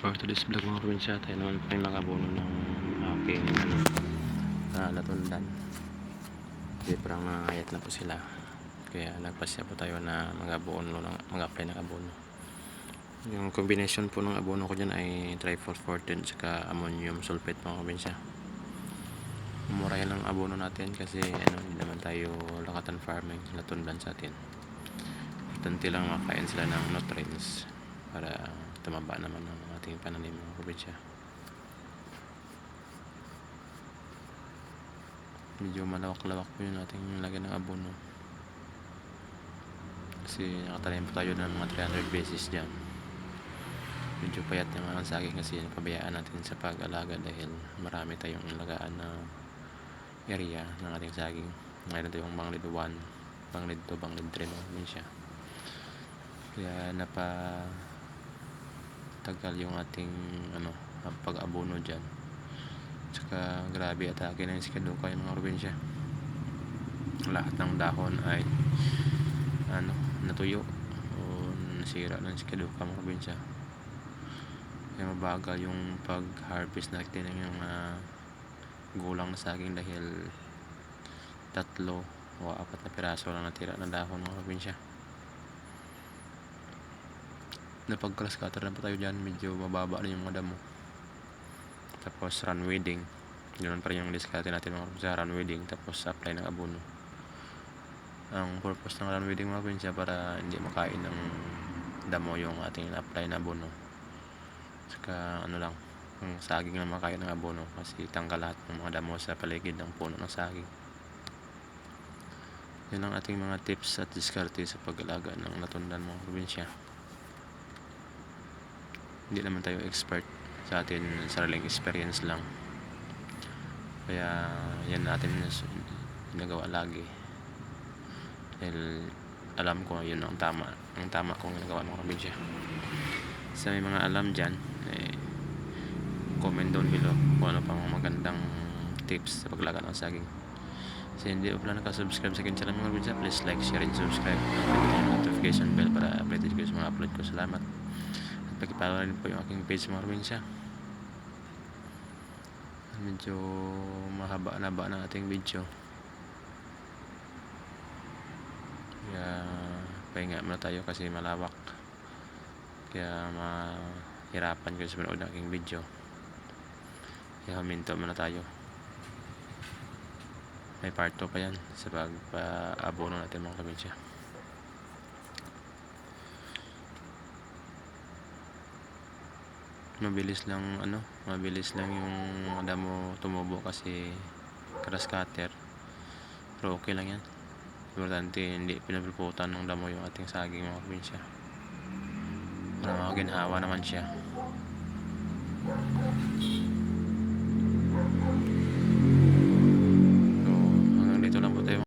For today's vlog mga probinsya, tayo naman po yung nakabuno ng aking latundan. Kasi parang nangayat na po sila, kaya nagpasya po tayo na mag-apply ng abono. Yung combination po ng abono ko dyan ay trifosforten saka ammonium sulfate mga probinsya. Mura yan ang abono natin kasi hindi naman tayo lakatan farming, latundan sa atin. Importante lang makain sila ng nutrients para tumaba naman ang ating pananim mga probinsya. Medyo malawak-lawak po yung ating lagyan ng abono kasi nakatanim po tayo ng mga 300 beses dyan. Medyo payat yung mga saging kasi napabayaan natin sa pag-alaga dahil marami tayong ilagaan na area ng ating saging. Mayroon tayong banglid 1, banglid 2, banglid 3 mga probinsya. Kaya napatagal yung ating pag-abono dyan. Tsaka grabe atake na yung sikaduka yung mga probinsya. Lahat ng dahon ay natuyo o nasira ng sikaduka mga probinsya. Kaya mabagal yung pag-harvest natin ng yung gulang na saging dahil 3 o 4 na piraso lang natira na dahon mga probinsya. Napag-cross cutter na po tayo dyan, medyo mababa na yung mga damo. Tapos run weeding, ganoon pa rin yung diskarte natin mga probinsya, run weeding tapos apply ng abono. Ang purpose ng run weeding mga probinsya para hindi makain ng damo yung ating apply na abono. Saka ang saging na makain ng abono kasi tanggal lahat ng mga damo sa paligid ng puno ng saging. Yan ang ating mga tips at diskarte sa pag-alaga ng latundan mga probinsya. Hindi naman tayo expert, sa atin sariling experience lang, kaya yan natin ginagawa lagi dahil alam ko yun ang tama kong ginagawa mga probinsya. Sa may mga alam dyan, comment down below kung ano pang magandang tips sa paglaga ng saging. Kasi hindi po pala nakasubscribe sa akin channel mga probinsya, please like, share, and subscribe. Click ang notification bell para updated kayo sa mga upload ko. Salamat. At pag-follow rin po yung aking page mga probinsya. Medyo mahaba ng ating video, kaya pahinga muna tayo kasi malawak, kaya mahirapan kayo sa manood ng aking video, kaya huminto muna tayo. May part 2 pa yan sa pag-abono natin mga probinsya. Mabilis lang yung damo tumubo kasi cross cutter, pero okay lang yan. Importante hindi pinapulputan ng damo yung ating saging mga probinsya para makaginhawa naman siya.